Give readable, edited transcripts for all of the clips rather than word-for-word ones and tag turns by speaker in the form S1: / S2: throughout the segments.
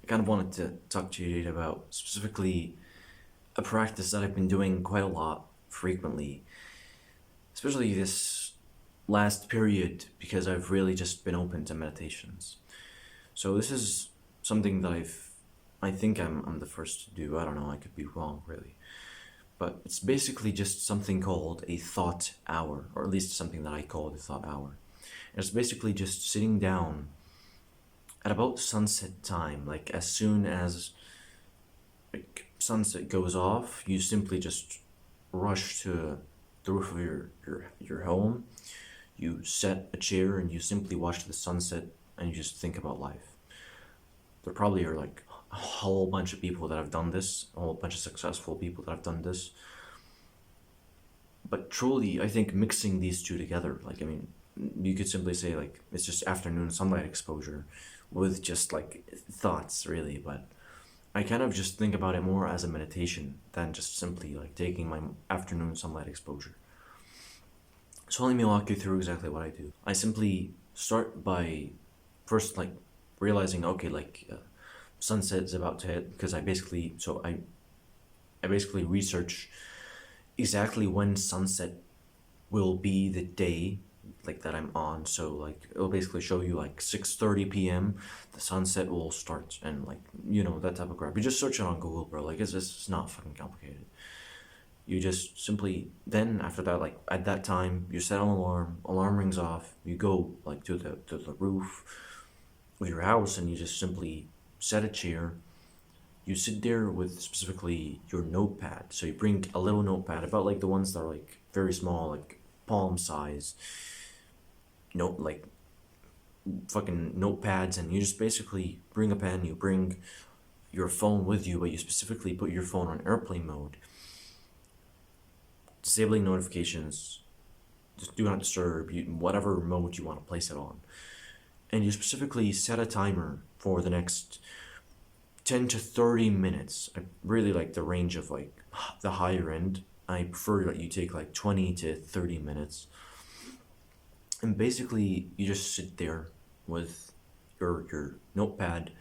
S1: I kind of wanted to talk to you today about specifically a practice that I've been doing quite a lot frequently, especially this last period because I've really just been open to meditations. So this is something that I think I'm the first to do. I don't know, I could be wrong really. But it's basically just something called a thought hour, or at least something that I call the thought hour. And it's basically just sitting down at about sunset time, like as soon as like sunset goes off, you simply just rush to the roof of your home. You set a chair and you simply watch the sunset and you just think about life. There probably are like a whole bunch of people that have done this, a whole bunch of successful people that have done this. But truly, I think mixing these two together, like I mean, you could simply say like it's just afternoon sunlight exposure with just like thoughts really, but I kind of just think about it more as a meditation than just simply like taking my afternoon sunlight exposure. So let me walk you through exactly what I do. I simply start by first like realizing okay sunset is about to hit because I basically research exactly when sunset will be the day like that I'm on. So like it'll basically show you like 6:30 p.m. the sunset will start and like that type of crap. You just search it on Google, bro. Like it's not fucking complicated. You just simply then after that like at that time you set an alarm. Alarm rings off. You go like to the roof of your house and you just simply set a chair. You sit there with specifically your notepad. So you bring a little notepad about like the ones that are like very small, like palm size, note like fucking notepads, and you just basically bring a pen. You bring your phone with you, but you specifically put your phone on airplane mode, disabling notifications, just do not disturb, whatever mode you want to place it on, and you specifically set a timer for the next 10 to 30 minutes. I really like the range of like the higher end. I prefer that you take like 20 to 30 minutes. And basically, you just sit there with your notepad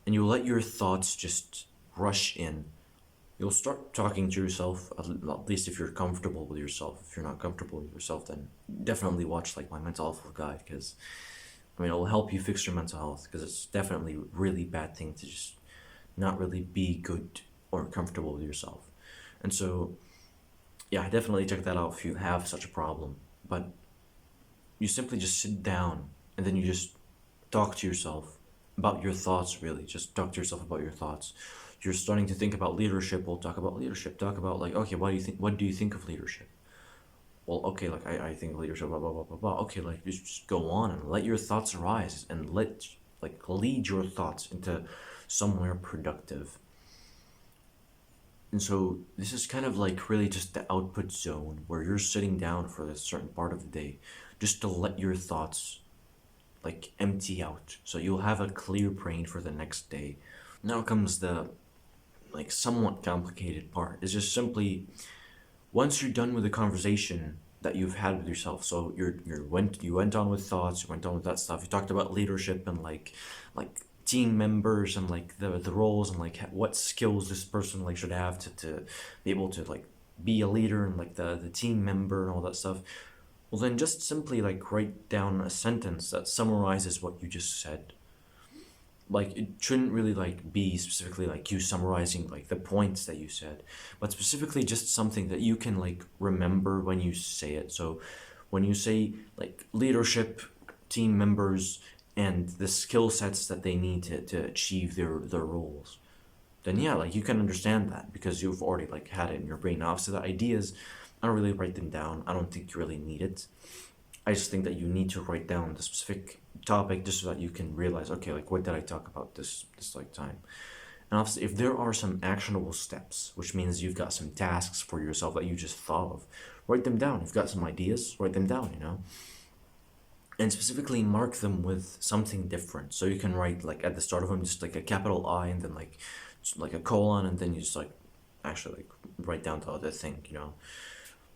S1: and you let your thoughts just rush in. You'll start talking to yourself, at least if you're comfortable with yourself. If you're not comfortable with yourself, then definitely watch like my mental health guide because I mean it'll help you fix your mental health because it's definitely a really bad thing to just not really be good or comfortable with yourself. And so, yeah, definitely check that out if you have such a problem. But you simply just sit down and then you just talk to yourself about your thoughts, really. Just talk to yourself about your thoughts. You're starting to think about leadership. We'll talk about leadership. Talk about, like, okay, what do you think of leadership? Well, okay, like, I think leadership, blah, blah, blah, blah, blah. Okay, like, just go on and let your thoughts arise and lead your thoughts into somewhere productive. And so this is kind of like really just the output zone where you're sitting down for a certain part of the day just to let your thoughts like empty out. So you'll have a clear brain for the next day. Now comes the like somewhat complicated part. It's just simply once you're done with the conversation that you've had with yourself. So you went on with thoughts, you went on with that stuff. You talked about leadership and like team members and like the roles and like what skills this person like should have to be able to like be a leader and like the team member and all that stuff. Well then just simply like write down a sentence that summarizes what you just said. Like it shouldn't really like be specifically like you summarizing like the points that you said, but specifically just something that you can like remember when you say it. So when you say like leadership, team members, and the skill sets that they need to achieve their roles, then yeah, like you can understand that because you've already like had it in your brain. Now, obviously, the ideas, I don't really write them down. I don't think you really need it. I just think that you need to write down the specific topic just so that you can realize, okay, like what did I talk about this like time? And obviously, if there are some actionable steps, which means you've got some tasks for yourself that you just thought of, write them down. If you've got some ideas, write them down. And specifically mark them with something different. So you can write like at the start of them just like a capital I and then like a colon and then you just like actually like write down the other thing.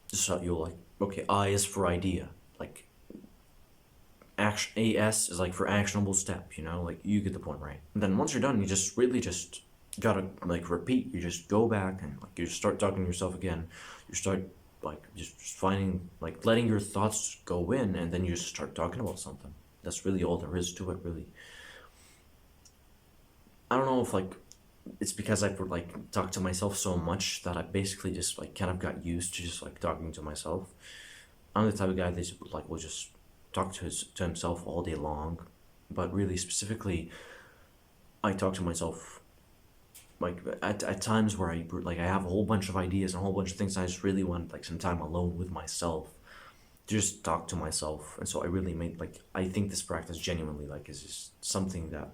S1: Just so you'll like okay, I is for idea. Like action. AS is like for actionable step. Like you get the point, right? And then once you're done, you just really just gotta like repeat. You just go back and like you start talking to yourself again. You start like just finding like letting your thoughts go in, and then you just start talking about something. That's really all there is to it, really. I don't know if like it's because I've like talked to myself so much that I basically just like kind of got used to just like talking to myself. I'm the type of guy that just, like will just talk to himself all day long, but really specifically, I talk to myself like at times where I have a whole bunch of ideas and a whole bunch of things. I just really want like some time alone with myself to just talk to myself, and so I really made like I think this practice genuinely like is just something that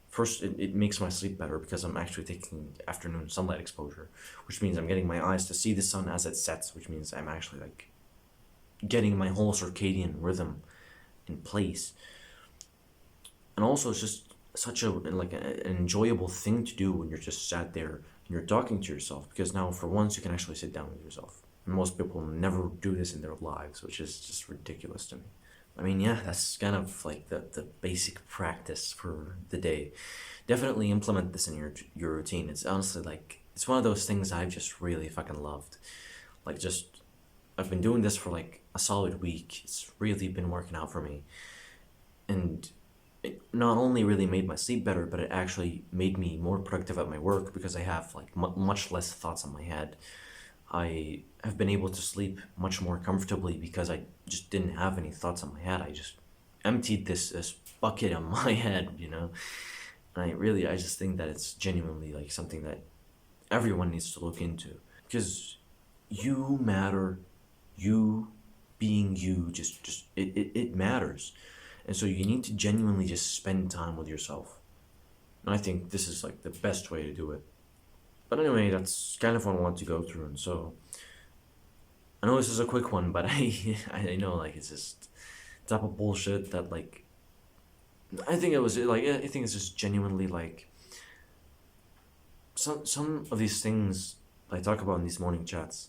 S1: first it makes my sleep better because I'm actually taking afternoon sunlight exposure, which means I'm getting my eyes to see the sun as it sets, which means I'm actually like getting my whole circadian rhythm in place. And also it's just such a like an enjoyable thing to do when you're just sat there and you're talking to yourself, because now for once you can actually sit down with yourself. And most people never do this in their lives, which is just ridiculous to me. I mean, yeah, that's kind of like the basic practice for the day. Definitely implement this in your routine. It's honestly like it's one of those things I've just really fucking loved. Like just I've been doing this for like a solid week. It's really been working out for me. And it not only really made my sleep better, but it actually made me more productive at my work because I have like much less thoughts in my head. I have been able to sleep much more comfortably because I just didn't have any thoughts in my head. I just emptied this bucket on my head. And I just think that it's genuinely like something that everyone needs to look into, because you matter. You being you just it matters. And so you need to genuinely just spend time with yourself. And I think this is like the best way to do it. But anyway, that's kind of what I want to go through. And so I know this is a quick one, but I know like it's just type of bullshit that like I think it was like I think it's just genuinely like some of these things I talk about in these morning chats,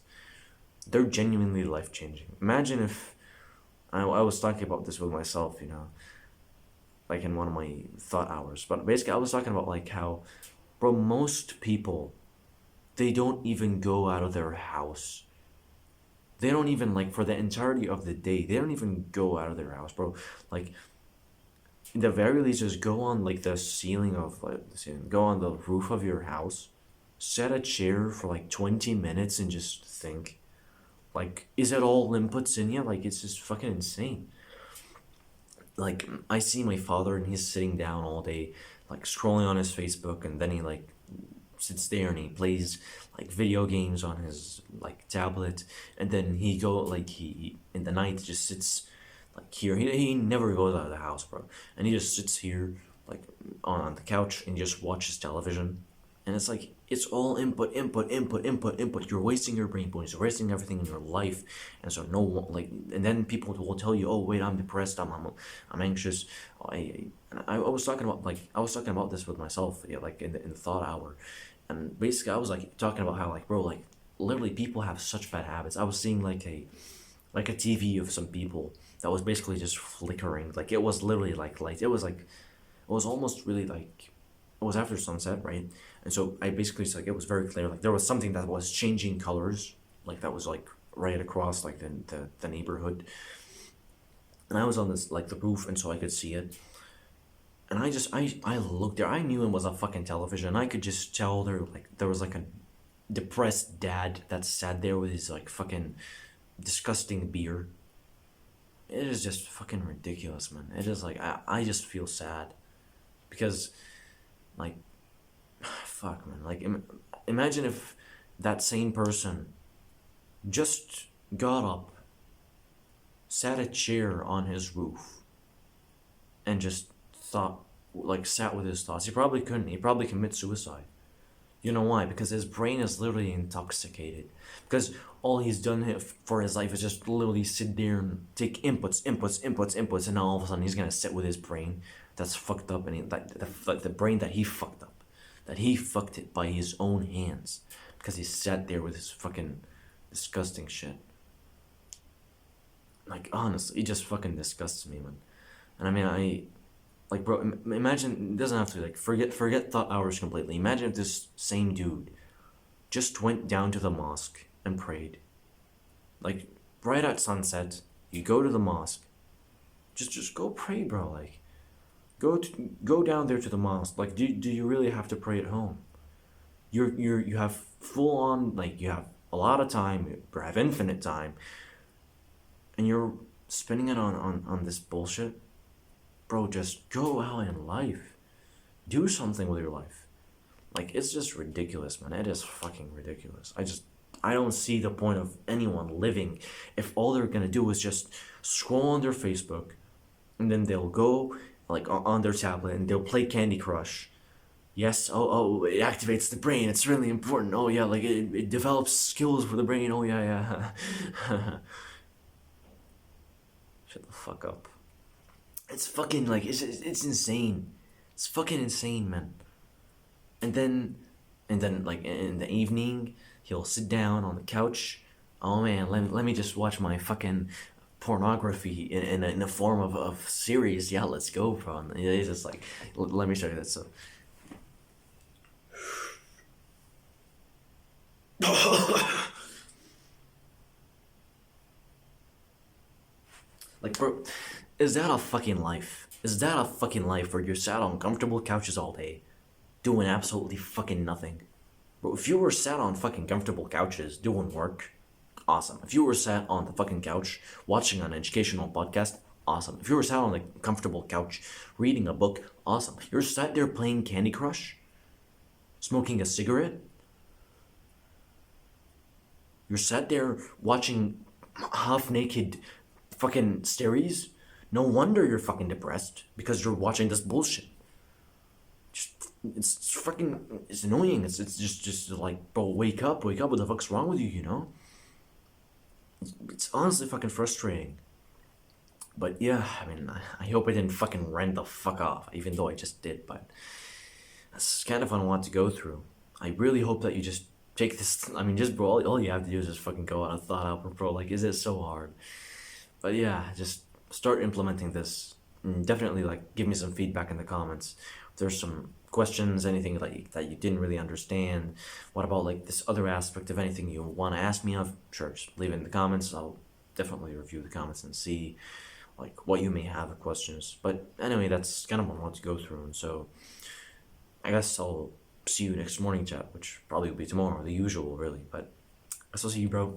S1: they're genuinely life changing. Imagine if I was talking about this with myself, like in one of my thought hours. But basically, I was talking about like how, bro, most people they don't even go out of their house. They don't even like for the entirety of the day. They don't even go out of their house, bro. Like in the very least, just go on like the ceiling of like the ceiling, go on the roof of your house, set a chair for like 20 minutes and just think. Like, is it all inputs in you? Like, it's just fucking insane. Like, I see my father and he's sitting down all day, like scrolling on his Facebook, and then he like sits there and he plays like video games on his like tablet, and then he go like he in the night just sits like here. He never goes out of the house, bro, and he just sits here like on the couch and just watches television, and it's like it's all input, input, input, input, input. You're wasting your brain points. You're wasting everything in your life, and so no one like. And then people will tell you, "Oh, wait, I'm depressed. I'm anxious." I was talking about like I was talking about this with myself, yeah, like in the thought hour, and basically I was like talking about how like bro, like literally people have such bad habits. I was seeing like a TV of some people that was basically just flickering. Like it was literally like light. It was almost really like it was after sunset, right? And so I basically it's like it was very clear. Like there was something that was changing colors, like that was like right across like the neighborhood. And I was on this like the roof, and so I could see it. And I looked there. I knew it was a fucking television. I could just tell there was like a depressed dad that sat there with his like fucking disgusting beard. It is just fucking ridiculous, man. It is like I just feel sad because like fuck, man. Like imagine if that same person just got up, sat a chair on his roof, and just thought like sat with his thoughts. He probably couldn't. He probably commit suicide. You know why? Because his brain is literally intoxicated. Because all he's done for his life is just literally sit there and take inputs, inputs, inputs, inputs, and now all of a sudden he's gonna sit with his brain that's fucked up, and the brain that he fucked up, that he fucked it by his own hands, because he sat there with his fucking disgusting shit. Like honestly, it just fucking disgusts me, man. And I mean, like, bro, imagine, it doesn't have to, like, forget thought hours completely. Imagine if this same dude just went down to the mosque and prayed. Like, right at sunset, you go to the mosque. Just go pray, bro. Like, go down there to the mosque. Like, do you really have to pray at home? You have full on, like, you have a lot of time, you have infinite time, and you're spending it on this bullshit. Bro, just go out in life. Do something with your life. Like, it's just ridiculous, man. It is fucking ridiculous. I don't see the point of anyone living if all they're gonna do is just scroll on their Facebook, and then they'll go, like, on their tablet, and they'll play Candy Crush. Yes, oh, it activates the brain. It's really important. Oh yeah, like, it develops skills for the brain. Oh yeah, yeah. Shut the fuck up. It's fucking, like, it's insane. It's fucking insane, man. And then, like, in the evening, he'll sit down on the couch. Oh man, let me just watch my fucking pornography in a form of series. Yeah, let's go, bro. And it's just like, let me show you that. So, like, bro, is that a fucking life? Is that a fucking life where you're sat on comfortable couches all day, doing absolutely fucking nothing? Bro, if you were sat on fucking comfortable couches doing work, awesome. If you were sat on the fucking couch watching an educational podcast, awesome. If you were sat on a comfortable couch reading a book, awesome. You're sat there playing Candy Crush, smoking a cigarette. You're sat there watching half naked fucking series. No wonder you're fucking depressed because you're watching this bullshit. It's fucking, it's annoying. It's just like, bro, wake up. What the fuck's wrong with you? You know? It's honestly fucking frustrating. But yeah, I mean, I hope I didn't fucking rant the fuck off, even though I just did. But that's kind of fun one to go through. I really hope that you just take this. I mean, just, bro, all you have to do is just fucking go out and thought out, bro. Like, is it so hard? But yeah, just start implementing this. And definitely, like, give me some feedback in the comments. If there's some questions, anything that you didn't really understand. What about, like, this other aspect of anything you want to ask me of? Sure, just leave it in the comments. I'll definitely review the comments and see, like, what you may have of questions. But anyway, that's kind of what I want to go through. And so I guess I'll see you next morning chat, which probably will be tomorrow, the usual, really. But I guess I'll see you, bro.